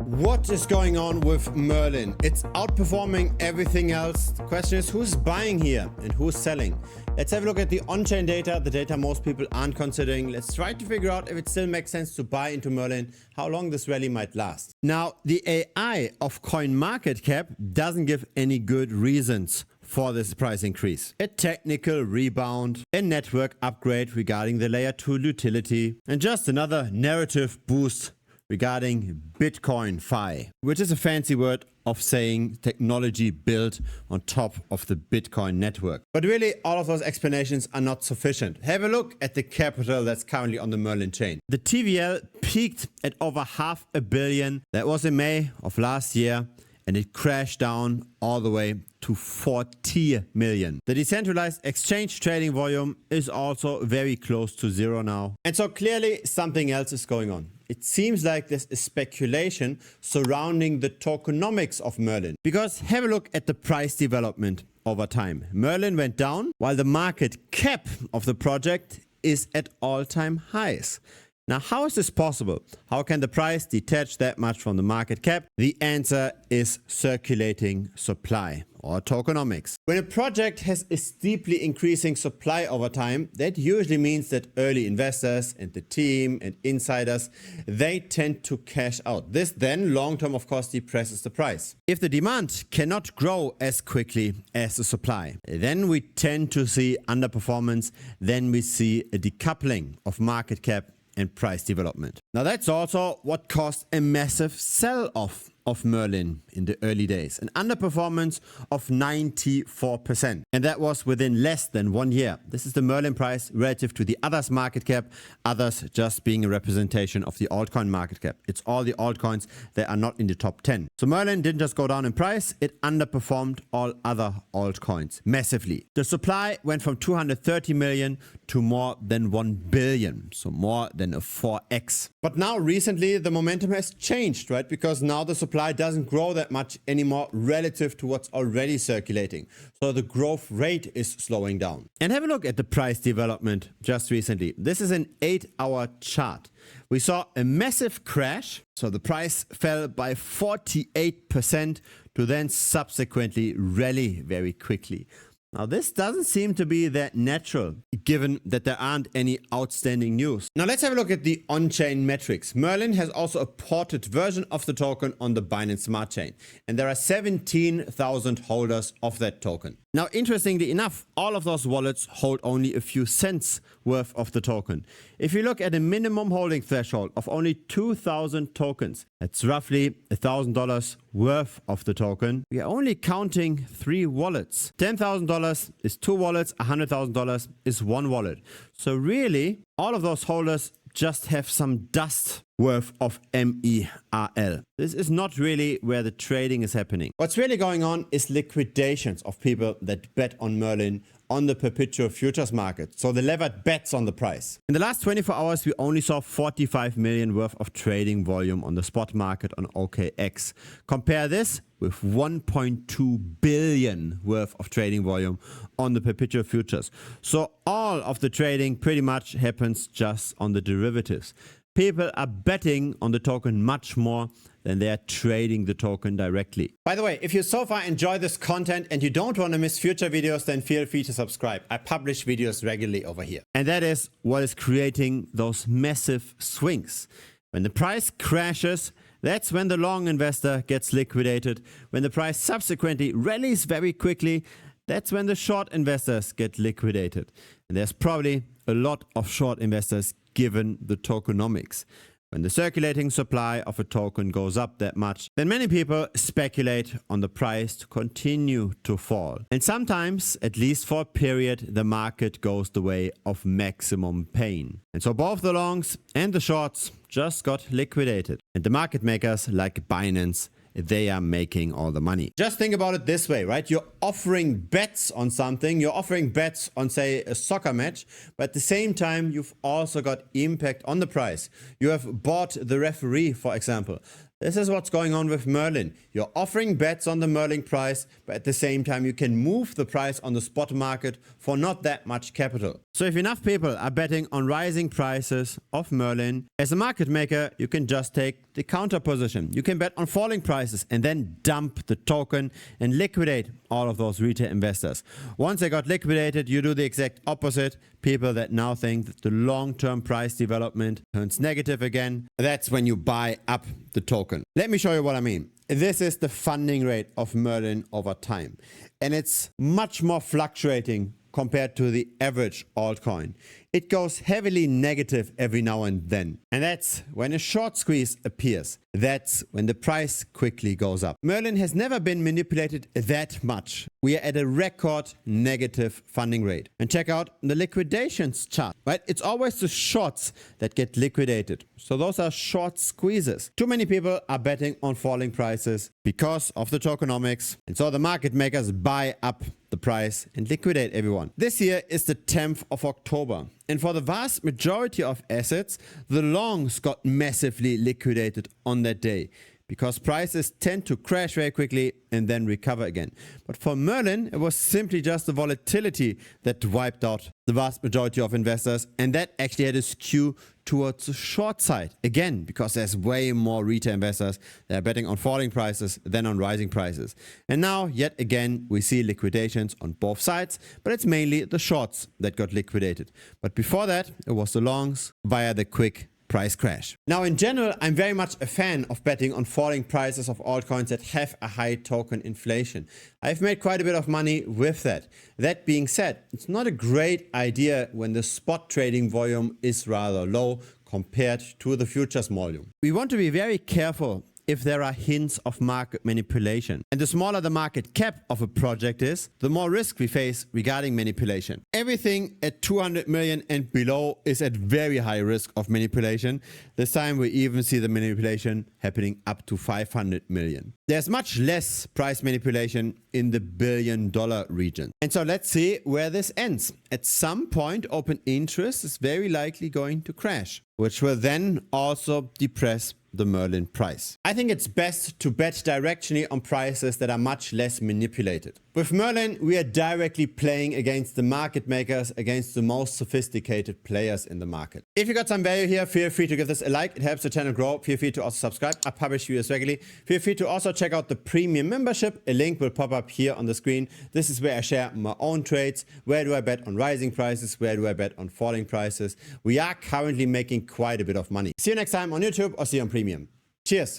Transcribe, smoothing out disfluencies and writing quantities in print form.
What is going on with Merlin? It's outperforming everything else. The question is, who's buying here and who's selling? Let's have a look at the on-chain data, the data most people aren't considering. Let's try to figure out if it still makes sense to buy into Merlin, how long this rally might last. Now, the AI of CoinMarketCap doesn't give any good reasons for this price increase. A technical rebound, a network upgrade regarding the layer 2 utility, and just another narrative boost regarding Bitcoin Fi, which is a fancy word of saying technology built on top of the Bitcoin network. But really, all of those explanations are not sufficient. Have a look at the capital that's currently on the Merlin chain. The TVL peaked at over $500 million. That was in May of last year, and it crashed down all the way to 40 million. The decentralized exchange trading volume is also very close to zero now. And so clearly something else is going on. It seems like there's a speculation surrounding the tokenomics of Merlin. Because have a look at the price development over time. Merlin went down while the market cap of the project is at all-time highs. Now, how is this possible? How can the price detach that much from the market cap? The answer is circulating supply, or tokenomics. When a project has a steeply increasing supply over time, that usually means that early investors and the team and insiders, they tend to cash out. This then long-term, of course, depresses the price. If the demand cannot grow as quickly as the supply, then we tend to see underperformance. Then we see a decoupling of market cap and price development. Now that's also what caused a massive sell-off of Merlin in the early days, an underperformance of 94%. And that was within less than 1 year. This is the Merlin price relative to the others market cap, others just being a representation of the altcoin market cap. It's all the altcoins that are not in the top 10. So Merlin didn't just go down in price, it underperformed all other altcoins massively. The supply went from 230 million to more than 1 billion, so more than a 4x. But now recently the momentum has changed, right? Because now the supply doesn't grow that much anymore relative to what's already circulating. So the growth rate is slowing down. And have a look at the price development just recently. This is an 8-hour chart. We saw a massive crash. So the price fell by 48% to then subsequently rally very quickly. Now this doesn't seem to be that natural, given that there aren't any outstanding news. Now let's have a look at the on-chain metrics. Merlin has also a ported version of the token on the Binance Smart Chain, and there are 17,000 holders of that token. Now interestingly enough, all of those wallets hold only a few cents worth of the token. If you look at a minimum holding threshold of only 2,000 tokens, that's roughly $1,000 worth of the token. We are only counting 3 wallets. $10,000 is 2 wallets, $100,000 is 1 wallet. So really, all of those holders just have some dust worth of MERL. This is not really where the trading is happening. What's really going on is liquidations of people that bet on Merlin on the perpetual futures market. So the levered bets on the price. In the last 24 hours, we only saw 45 million worth of trading volume on the spot market on OKX. Compare this with 1.2 billion worth of trading volume on the perpetual futures. So all of the trading pretty much happens just on the derivatives. People are betting on the token much more than they are trading the token directly. By the way, if you so far enjoy this content and you don't want to miss future videos, then feel free to subscribe. I publish videos regularly over here. And that is what is creating those massive swings. When the price crashes, that's when the long investor gets liquidated. When the price subsequently rallies very quickly, that's when the short investors get liquidated. And there's probably a lot of short investors given the tokenomics. When the circulating supply of a token goes up that much, then many people speculate on the price to continue to fall. And sometimes, at least for a period, the market goes the way of maximum pain. And so both the longs and the shorts just got liquidated. And the market makers like Binance, they are making all the money. Just think about it this way, right? You're offering bets on something. You're offering bets on, say, a soccer match, but at the same time, you've also got impact on the price. You have bought the referee, for example. This is what's going on with Merlin. You're offering bets on the Merlin price, but at the same time you can move the price on the spot market for not that much capital. So if enough people are betting on rising prices of Merlin, as a market maker, you can just take the counter position. You can bet on falling prices and then dump the token and liquidate all of those retail investors. Once they got liquidated, you do the exact opposite. People that now think that the long-term price development turns negative again, that's when you buy up the token. Let me show you what I mean. This is the funding rate of Merlin over time, and it's much more fluctuating compared to the average altcoin. It goes heavily negative every now and then. And that's when a short squeeze appears. That's when the price quickly goes up. Merlin has never been manipulated that much. We are at a record negative funding rate. And check out the liquidations chart, right? It's always the shorts that get liquidated. So those are short squeezes. Too many people are betting on falling prices because of the tokenomics. And so the market makers buy up the price and liquidate everyone. This year is the 10th of October. And for the vast majority of assets, the longs got massively liquidated on that day because prices tend to crash very quickly and then recover again. But for Merlin, it was simply just the volatility that wiped out the vast majority of investors, and that actually had a skew towards the short side. Again, because there's way more retail investors that are betting on falling prices than on rising prices. And now, yet again, we see liquidations on both sides, but it's mainly the shorts that got liquidated. But before that, it was the longs via the quick price crash. Now, in general, I'm very much a fan of betting on falling prices of altcoins that have a high token inflation. I've made quite a bit of money with that. That being said, it's not a great idea when the spot trading volume is rather low compared to the futures volume. We want to be very careful if there are hints of market manipulation. And the smaller the market cap of a project is, the more risk we face regarding manipulation. Everything at 200 million and below is at very high risk of manipulation. This time we even see the manipulation happening up to 500 million. There's much less price manipulation in the billion-dollar region. And so let's see where this ends. At some point, open interest is very likely going to crash, which will then also depress the Merlin price. I think it's best to bet directionally on prices that are much less manipulated. With Merlin, we are directly playing against the market makers, against the most sophisticated players in the market. If you got some value here, feel free to give this a like. It helps the channel grow. Feel free to also subscribe. I publish videos regularly. Feel free to also check out the premium membership. A link will pop up here on the screen. This is where I share my own trades. Where do I bet on rising prices? Where do I bet on falling prices? We are currently making quite a bit of money. See you next time on YouTube or see you on Premium. Cheers.